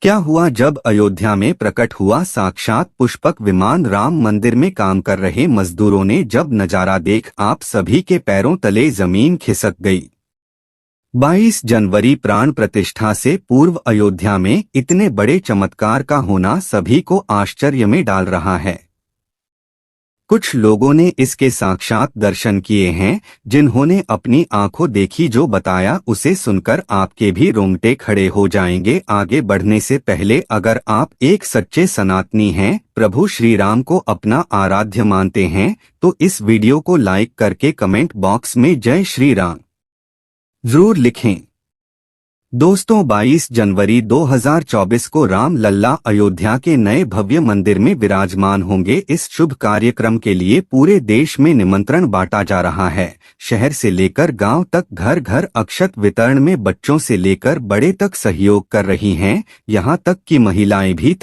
क्या हुआ जब अयोध्या में प्रकट हुआ साक्षात पुष्पक विमान। राम मंदिर में काम कर रहे मजदूरों ने जब नजारा देख आप सभी के पैरों तले जमीन खिसक गई। 22 जनवरी प्राण प्रतिष्ठा से पूर्व अयोध्या में इतने बड़े चमत्कार का होना सभी को आश्चर्य में डाल रहा है। कुछ लोगों ने इसके साक्षात दर्शन किए हैं, जिन्होंने अपनी आंखों देखी। जो बताया उसे सुनकर आपके भी रोंगटे खड़े हो जाएंगे। आगे बढ़ने से पहले अगर आप एक सच्चे सनातनी हैं, प्रभु श्री राम को अपना आराध्य मानते हैं, तो इस वीडियो को लाइक करके कमेंट बॉक्स में जय श्री राम जरूर लिखें। दोस्तों, 22 जनवरी 2024 को राम लल्ला अयोध्या के नए भव्य मंदिर में विराजमान होंगे। इस शुभ कार्यक्रम के लिए पूरे देश में निमंत्रण बांटा जा रहा है। शहर से लेकर गांव तक घर घर अक्षत वितरण में बच्चों से लेकर बड़े तक सहयोग कर रही हैं। यहां तक कि महिलाएं भी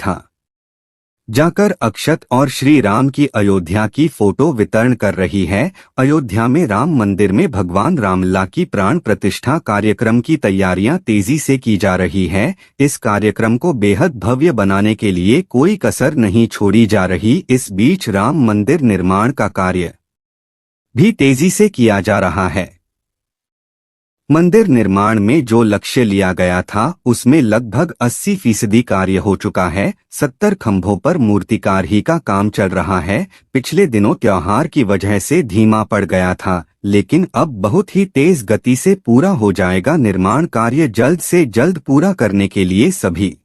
जाकर अक्षत और श्री राम की अयोध्या की फोटो वितरण कर रही है। अयोध्या में राम मंदिर में भगवान रामलला की प्राण प्रतिष्ठा कार्यक्रम की तैयारियां तेजी से की जा रही है। इस कार्यक्रम को बेहद भव्य बनाने के लिए कोई कसर नहीं छोड़ी जा रही। इस बीच राम मंदिर निर्माण का कार्य भी तेजी से किया जा रहा है। मंदिर निर्माण में जो लक्ष्य लिया गया था उसमें लगभग 80% कार्य हो चुका है। 70 खंभों पर मूर्तिकार ही का काम चल रहा है। पिछले दिनों त्योहार की वजह से धीमा पड़ गया था, लेकिन अब बहुत ही तेज गति से पूरा हो जाएगा। निर्माण कार्य जल्द से जल्द पूरा करने के लिए सभी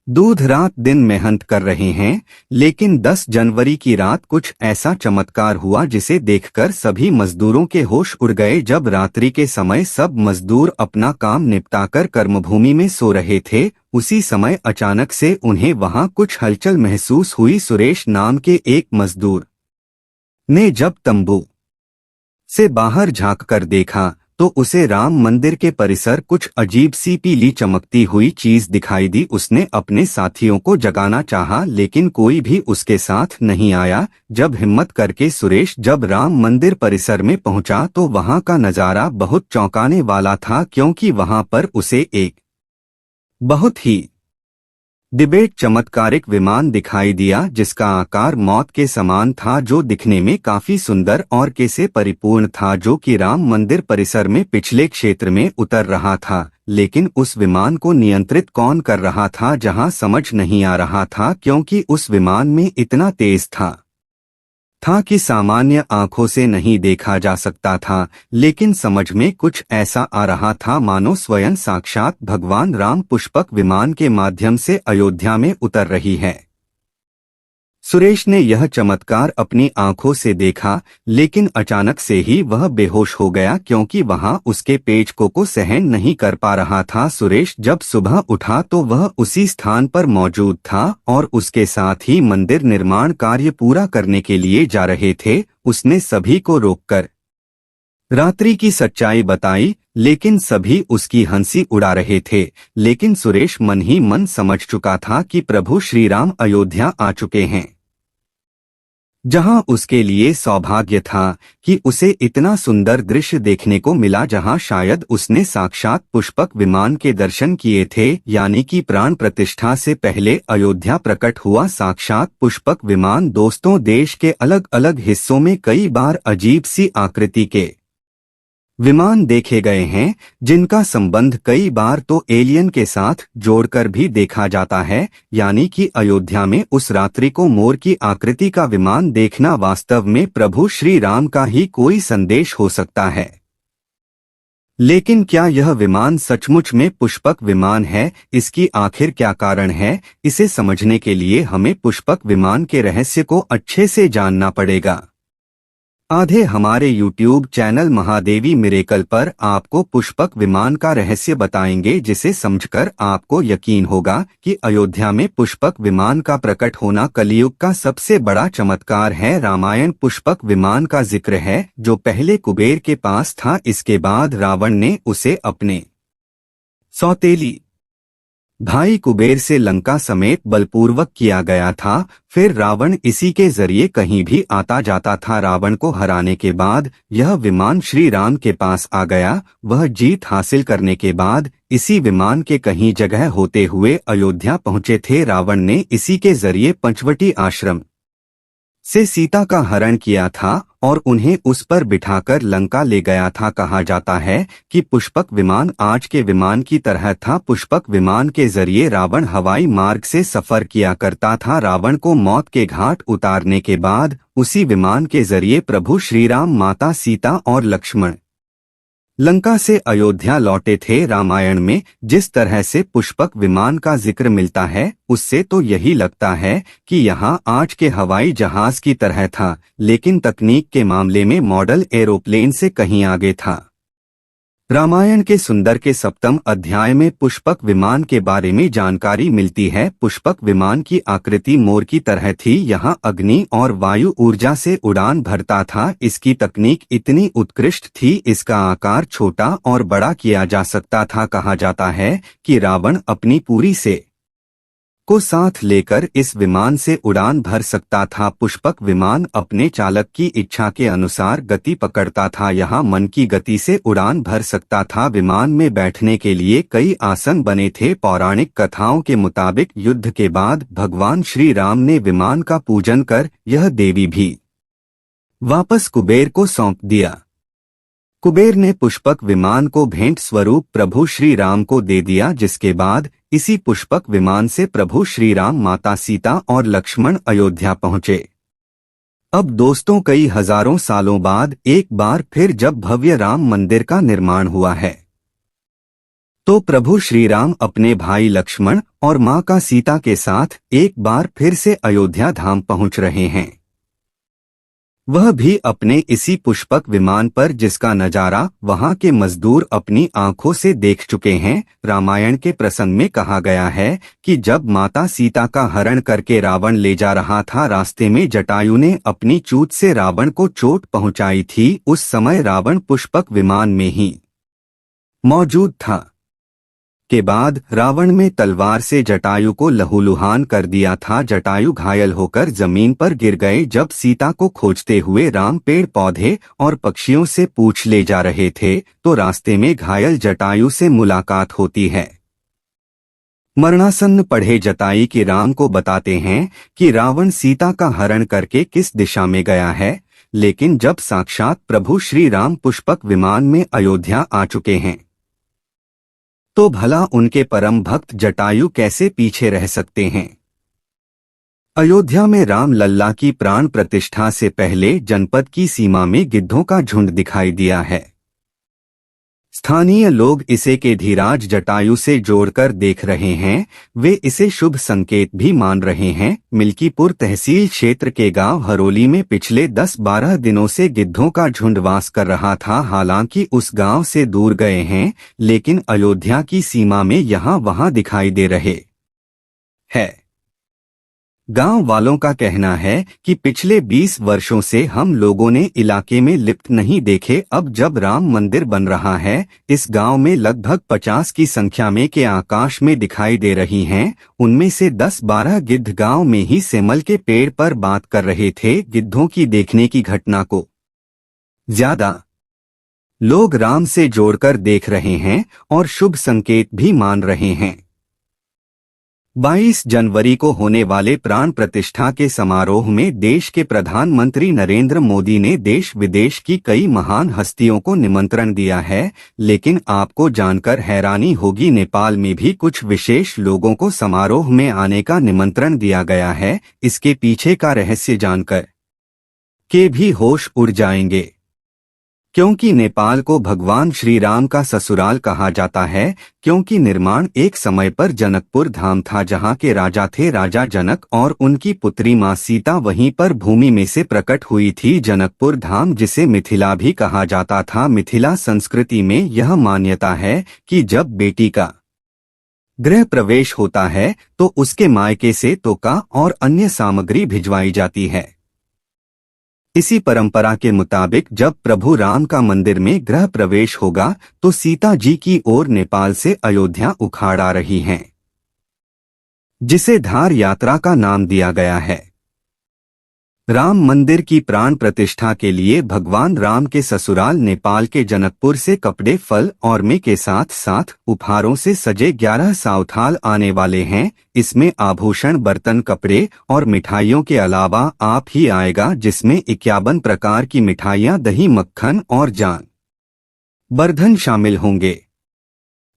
दूध रात दिन मेहनत कर रहे हैं। लेकिन 10 जनवरी की रात कुछ ऐसा चमत्कार हुआ जिसे देखकर सभी मजदूरों के होश उड़ गए। जब रात्रि के समय सब मजदूर अपना काम निपटाकर कर्मभूमि में सो रहे थे, उसी समय अचानक से उन्हें वहां कुछ हलचल महसूस हुई। सुरेश नाम के एक मजदूर ने जब तंबू से बाहर झांककर देखा तो उसे राम मंदिर के परिसर कुछ अजीब सी पीली चमकती हुई चीज दिखाई दी। उसने अपने साथियों को जगाना चाहा, लेकिन कोई भी उसके साथ नहीं आया। जब हिम्मत करके सुरेश जब राम मंदिर परिसर में पहुंचा तो वहां का नजारा बहुत चौंकाने वाला था, क्योंकि वहां पर उसे एक बहुत ही डिबेट चमत्कारिक विमान दिखाई दिया, जिसका आकार मौत के समान था, जो दिखने में काफी सुंदर और कैसे परिपूर्ण था, जो कि राम मंदिर परिसर में पिछले क्षेत्र में उतर रहा था। लेकिन उस विमान को नियंत्रित कौन कर रहा था, जहां समझ नहीं आ रहा था, क्योंकि उस विमान में इतना तेज था कि सामान्य आंखों से नहीं देखा जा सकता था। लेकिन समझ में कुछ ऐसा आ रहा था मानो स्वयं साक्षात भगवान राम पुष्पक विमान के माध्यम से अयोध्या में उतर रही है। सुरेश ने यह चमत्कार अपनी आंखों से देखा, लेकिन अचानक से ही वह बेहोश हो गया, क्योंकि वहां उसके पेट को सहन नहीं कर पा रहा था। सुरेश जब सुबह उठा तो वह उसी स्थान पर मौजूद था और उसके साथ ही मंदिर निर्माण कार्य पूरा करने के लिए जा रहे थे। उसने सभी को रोककर रात्रि की सच्चाई बताई, लेकिन सभी उसकी हंसी उड़ा रहे थे। लेकिन सुरेश मन ही मन समझ चुका था कि प्रभु श्री राम अयोध्या आ चुके हैं, जहां उसके लिए सौभाग्य था कि उसे इतना सुंदर दृश्य देखने को मिला, जहां शायद उसने साक्षात पुष्पक विमान के दर्शन किए थे। यानी कि प्राण प्रतिष्ठा से पहले अयोध्या प्रकट हुआ साक्षात पुष्पक विमान। दोस्तों, देश के अलग अलग हिस्सों में कई बार अजीब सी आकृति के विमान देखे गए हैं, जिनका संबंध कई बार तो एलियन के साथ जोड़कर भी देखा जाता है। यानी कि अयोध्या में उस रात्रि को मोर की आकृति का विमान देखना वास्तव में प्रभु श्री राम का ही कोई संदेश हो सकता है। लेकिन क्या यह विमान सचमुच में पुष्पक विमान है? इसकी आखिर क्या कारण है? इसे समझने के लिए हमें पुष्पक विमान के रहस्य को अच्छे से जानना पड़ेगा। आधे हमारे YouTube चैनल महादेवी मिरेकल पर आपको पुष्पक विमान का रहस्य बताएंगे, जिसे समझकर आपको यकीन होगा कि अयोध्या में पुष्पक विमान का प्रकट होना कलयुग का सबसे बड़ा चमत्कार है। रामायण पुष्पक विमान का जिक्र है, जो पहले कुबेर के पास था। इसके बाद रावण ने उसे अपने सौतेली भाई कुबेर से लंका समेत बलपूर्वक किया गया था। फिर रावण इसी के जरिए कहीं भी आता जाता था। रावण को हराने के बाद यह विमान श्री राम के पास आ गया। वह जीत हासिल करने के बाद इसी विमान के कहीं जगह होते हुए अयोध्या पहुंचे थे। रावण ने इसी के जरिए पंचवटी आश्रम से सीता का हरण किया था और उन्हें उस पर बिठाकर लंका ले गया था। कहा जाता है कि पुष्पक विमान आज के विमान की तरह था। पुष्पक विमान के जरिए रावण हवाई मार्ग से सफर किया करता था। रावण को मौत के घाट उतारने के बाद उसी विमान के जरिए प्रभु श्रीराम, माता सीता और लक्ष्मण लंका से अयोध्या लौटे थे। रामायण में जिस तरह से पुष्पक विमान का जिक्र मिलता है उससे तो यही लगता है कि यहाँ आज के हवाई जहाज की तरह था, लेकिन तकनीक के मामले में मॉडल एरोप्लेन से कहीं आगे था। रामायण के सुंदर के 7वें अध्याय में पुष्पक विमान के बारे में जानकारी मिलती है। पुष्पक विमान की आकृति मोर की तरह थी। यहाँ अग्नि और वायु ऊर्जा से उड़ान भरता था। इसकी तकनीक इतनी उत्कृष्ट थी, इसका आकार छोटा और बड़ा किया जा सकता था। कहा जाता है कि रावण अपनी पूरी से को साथ लेकर इस विमान से उड़ान भर सकता था। पुष्पक विमान अपने चालक की इच्छा के अनुसार गति पकड़ता था। यहाँ मन की गति से उड़ान भर सकता था। विमान में बैठने के लिए कई आसन बने थे। पौराणिक कथाओं के मुताबिक युद्ध के बाद भगवान श्री राम ने विमान का पूजन कर यह देवी भी वापस कुबेर को सौंप दिया। कुबेर ने पुष्पक विमान को भेंट स्वरूप प्रभु श्री राम को दे दिया, जिसके बाद इसी पुष्पक विमान से प्रभु श्री राम, माता सीता और लक्ष्मण अयोध्या पहुंचे। अब दोस्तों, कई हजारों सालों बाद एक बार फिर जब भव्य राम मंदिर का निर्माण हुआ है, तो प्रभु श्री राम अपने भाई लक्ष्मण और मां का सीता के साथ एक बार फिर से अयोध्या धाम पहुंच रहे हैं। वह भी अपने इसी पुष्पक विमान पर, जिसका नजारा वहां के मजदूर अपनी आंखों से देख चुके हैं। रामायण के प्रसंग में कहा गया है कि जब माता सीता का हरण करके रावण ले जा रहा था, रास्ते में जटायु ने अपनी चूत से रावण को चोट पहुंचाई थी। उस समय रावण पुष्पक विमान में ही मौजूद था। के बाद रावण में तलवार से जटायु को लहूलुहान कर दिया था। जटायु घायल होकर जमीन पर गिर गए। जब सीता को खोजते हुए राम पेड़ पौधे और पक्षियों से पूछ ले जा रहे थे, तो रास्ते में घायल जटायु से मुलाकात होती है। मरणासन्न पड़े जटायु की राम को बताते हैं कि रावण सीता का हरण करके किस दिशा में गया है, लेकिन जब साक्षात प्रभु श्री राम पुष्पक विमान में अयोध्या आ चुके हैं, तो भला उनके परम भक्त जटायु कैसे पीछे रह सकते हैं। अयोध्या में राम लल्ला की प्राण प्रतिष्ठा से पहले जनपद की सीमा में गिद्धों का झुंड दिखाई दिया है। स्थानीय लोग इसे के धीराज जटायु से जोड़कर देख रहे हैं। वे इसे शुभ संकेत भी मान रहे हैं। मिल्कीपुर तहसील क्षेत्र के गांव हरोली में पिछले 10-12 दिनों से गिद्धों का झुंड वास कर रहा था। हालांकि उस गांव से दूर गए हैं, लेकिन अयोध्या की सीमा में यहाँ वहाँ दिखाई दे रहे हैं। गांव वालों का कहना है कि पिछले 20 वर्षों से हम लोगों ने इलाके में लिफ्ट नहीं देखे। अब जब राम मंदिर बन रहा है, इस गांव में लगभग 50 की संख्या में के आकाश में दिखाई दे रही हैं। उनमें से 10-12 गिद्ध गांव में ही सेमल के पेड़ पर बात कर रहे थे। गिद्धों की देखने की घटना को ज्यादा लोग राम से जोड़कर देख रहे हैं और शुभ संकेत भी मान रहे हैं। 22 जनवरी को होने वाले प्राण प्रतिष्ठा के समारोह में देश के प्रधानमंत्री नरेंद्र मोदी ने देश विदेश की कई महान हस्तियों को निमंत्रण दिया है। लेकिन आपको जानकर हैरानी होगी, नेपाल में भी कुछ विशेष लोगों को समारोह में आने का निमंत्रण दिया गया है। इसके पीछे का रहस्य जानकर के भी होश उड़ जाएंगे, क्योंकि नेपाल को भगवान श्री राम का ससुराल कहा जाता है। क्योंकि निर्माण एक समय पर जनकपुर धाम था, जहां के राजा थे राजा जनक, और उनकी पुत्री मां सीता वहीं पर भूमि में से प्रकट हुई थी। जनकपुर धाम, जिसे मिथिला भी कहा जाता था। मिथिला संस्कृति में यह मान्यता है कि जब बेटी का गृह प्रवेश होता है तो उसके मायके से तोका और अन्य सामग्री भिजवाई जाती है। इसी परंपरा के मुताबिक जब प्रभु राम का मंदिर में गृह प्रवेश होगा, तो सीता जी की ओर नेपाल से अयोध्या उखाड़ आ रही हैं। जिसे धार यात्रा का नाम दिया गया है। राम मंदिर की प्राण प्रतिष्ठा के लिए भगवान राम के ससुराल नेपाल के जनकपुर से कपड़े, फल और मे के साथ साथ उपहारों से सजे 11 साउथाल आने वाले हैं। इसमें आभूषण, बर्तन, कपड़े और मिठाइयों के अलावा आप ही आएगा, जिसमें 51 प्रकार की मिठाइयाँ, दही, मक्खन और जान बर्धन शामिल होंगे।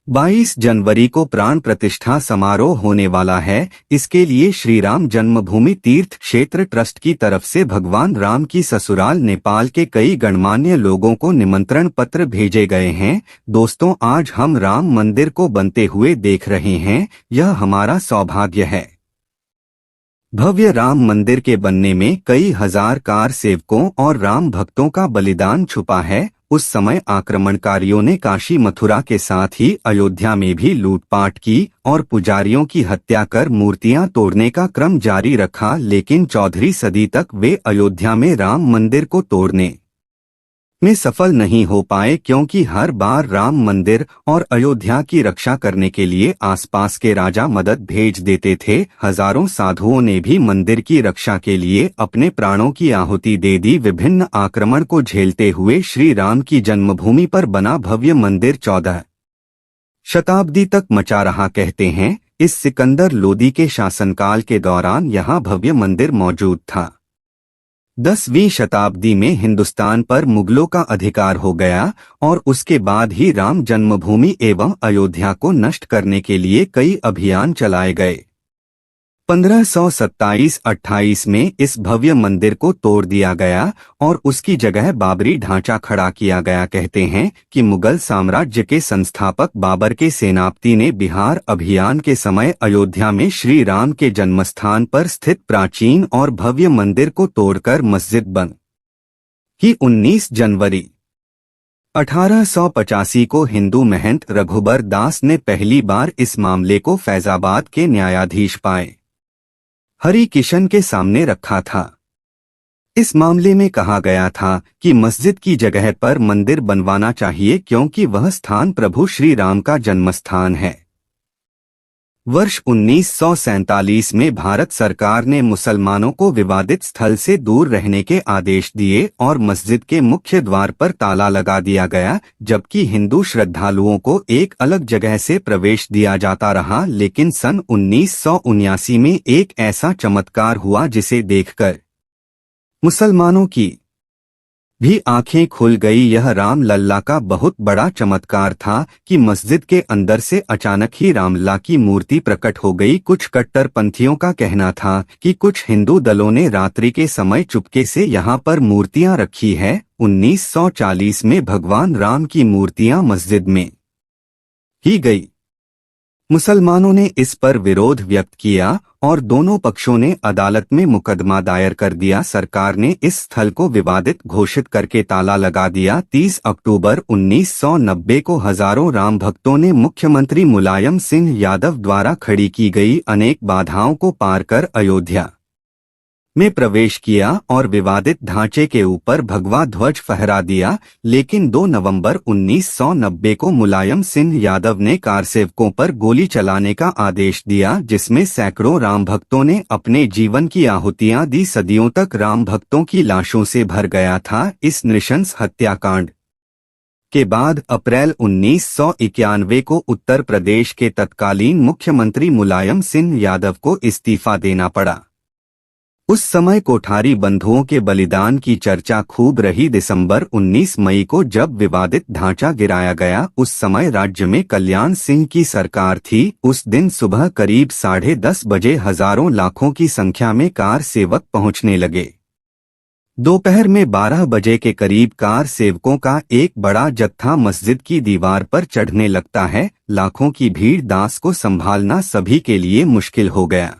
22 जनवरी को प्राण प्रतिष्ठा समारोह होने वाला है। इसके लिए श्री राम जन्मभूमि तीर्थ क्षेत्र ट्रस्ट की तरफ से भगवान राम की ससुराल नेपाल के कई गणमान्य लोगों को निमंत्रण पत्र भेजे गए हैं। दोस्तों, आज हम राम मंदिर को बनते हुए देख रहे हैं, यह हमारा सौभाग्य है। भव्य राम मंदिर के बनने में कई हजार कार सेवकों और राम भक्तों का बलिदान छुपा है। उस समय आक्रमणकारियों ने काशी, मथुरा के साथ ही अयोध्या में भी लूटपाट की और पुजारियों की हत्या कर मूर्तियां तोड़ने का क्रम जारी रखा, लेकिन 14वीं सदी तक वे अयोध्या में राम मंदिर को तोड़ने में सफल नहीं हो पाए, क्योंकि हर बार राम मंदिर और अयोध्या की रक्षा करने के लिए आसपास के राजा मदद भेज देते थे। हजारों साधुओं ने भी मंदिर की रक्षा के लिए अपने प्राणों की आहुति दे दी। विभिन्न आक्रमण को झेलते हुए श्री राम की जन्मभूमि पर बना भव्य मंदिर 14 शताब्दी तक मचा रहा। कहते हैं इस सिकंदर लोदी के शासनकाल के दौरान यहाँ भव्य मंदिर मौजूद था। 10वीं शताब्दी में हिंदुस्तान पर मुगलों का अधिकार हो गया और उसके बाद ही राम जन्मभूमि एवं अयोध्या को नष्ट करने के लिए कई अभियान चलाए गए। 1527-28 में इस भव्य मंदिर को तोड़ दिया गया और उसकी जगह बाबरी ढांचा खड़ा किया गया। कहते हैं कि मुगल साम्राज्य के संस्थापक बाबर के सेनापति ने बिहार अभियान के समय अयोध्या में श्री राम के जन्मस्थान पर स्थित प्राचीन और भव्य मंदिर को तोड़कर मस्जिद बन की। 19 जनवरी 1885 को हिंदू महंत रघुबर दास ने पहली बार इस मामले को फैजाबाद के न्यायाधीश पाए हरि किशन के सामने रखा था। इस मामले में कहा गया था कि मस्जिद की जगह पर मंदिर बनवाना चाहिए, क्योंकि वह स्थान प्रभु श्री राम का जन्मस्थान है। वर्ष 1947 में भारत सरकार ने मुसलमानों को विवादित स्थल से दूर रहने के आदेश दिए और मस्जिद के मुख्य द्वार पर ताला लगा दिया गया, जबकि हिंदू श्रद्धालुओं को एक अलग जगह से प्रवेश दिया जाता रहा। लेकिन सन 1979 में एक ऐसा चमत्कार हुआ जिसे देखकर मुसलमानों की भी आंखें खुल गई। यह राम लल्ला का बहुत बड़ा चमत्कार था कि मस्जिद के अंदर से अचानक ही रामलला की मूर्ति प्रकट हो गई। कुछ कट्टरपंथियों का कहना था कि कुछ हिंदू दलों ने रात्रि के समय चुपके से यहाँ पर मूर्तियां रखी है। 1940 में भगवान राम की मूर्तियां मस्जिद में ही गई। मुसलमानों ने इस पर विरोध व्यक्त किया और दोनों पक्षों ने अदालत में मुकदमा दायर कर दिया। सरकार ने इस स्थल को विवादित घोषित करके ताला लगा दिया। 30 अक्टूबर 1990 को हजारों राम भक्तों ने मुख्यमंत्री मुलायम सिंह यादव द्वारा खड़ी की गई अनेक बाधाओं को पार कर अयोध्या में प्रवेश किया और विवादित ढांचे के ऊपर भगवा ध्वज फहरा दिया। लेकिन 2 नवंबर 1990 को मुलायम सिंह यादव ने कारसेवकों पर गोली चलाने का आदेश दिया, जिसमें सैकड़ों राम भक्तों ने अपने जीवन की आहुतियां दी। सदियों तक राम भक्तों की लाशों से भर गया था। इस नृशंस हत्याकांड के बाद अप्रैल 1991 को उत्तर प्रदेश के तत्कालीन मुख्यमंत्री मुलायम सिंह यादव को इस्तीफा देना पड़ा। उस समय कोठारी बंधुओं के बलिदान की चर्चा खूब रही। दिसंबर 19 मई को जब विवादित ढांचा गिराया गया, उस समय राज्य में कल्याण सिंह की सरकार थी। उस दिन सुबह करीब 10:30 बजे हजारों लाखों की संख्या में कार सेवक पहुंचने लगे। दोपहर में 12 बजे के करीब कार सेवकों का एक बड़ा जत्था मस्जिद की दीवार पर चढ़ने लगता है। लाखों की भीड़ दास को संभालना सभी के लिए मुश्किल हो गया।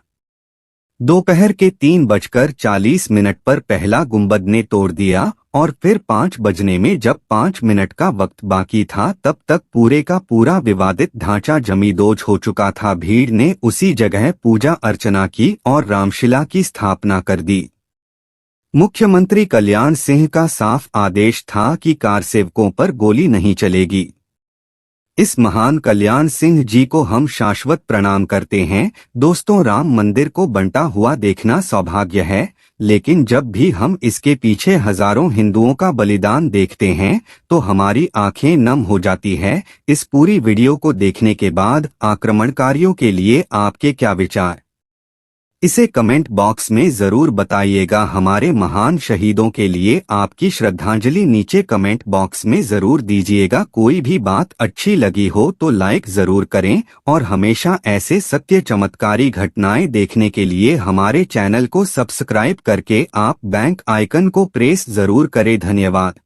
दोपहर के 3:40 पर पहला गुंबद ने तोड़ दिया और फिर 5 बजने में जब 5 मिनट का वक्त बाकी था, तब तक पूरे का पूरा विवादित ढांचा जमींदोज हो चुका था। भीड़ ने उसी जगह पूजा अर्चना की और रामशिला की स्थापना कर दी। मुख्यमंत्री कल्याण सिंह का साफ आदेश था कि कारसेवकों पर गोली नहीं चलेगी। इस महान कल्याण सिंह जी को हम शाश्वत प्रणाम करते हैं। दोस्तों, राम मंदिर को बनता हुआ देखना सौभाग्य है, लेकिन जब भी हम इसके पीछे हजारों हिंदुओं का बलिदान देखते हैं तो हमारी आंखें नम हो जाती है। इस पूरी वीडियो को देखने के बाद आक्रमणकारियों के लिए आपके क्या विचार, इसे कमेंट बॉक्स में जरूर बताइएगा। हमारे महान शहीदों के लिए आपकी श्रद्धांजलि नीचे कमेंट बॉक्स में जरूर दीजिएगा। कोई भी बात अच्छी लगी हो तो लाइक जरूर करें और हमेशा ऐसे सत्य चमत्कारी घटनाएं देखने के लिए हमारे चैनल को सब्सक्राइब करके आप बैंक आइकन को प्रेस जरूर करें। धन्यवाद।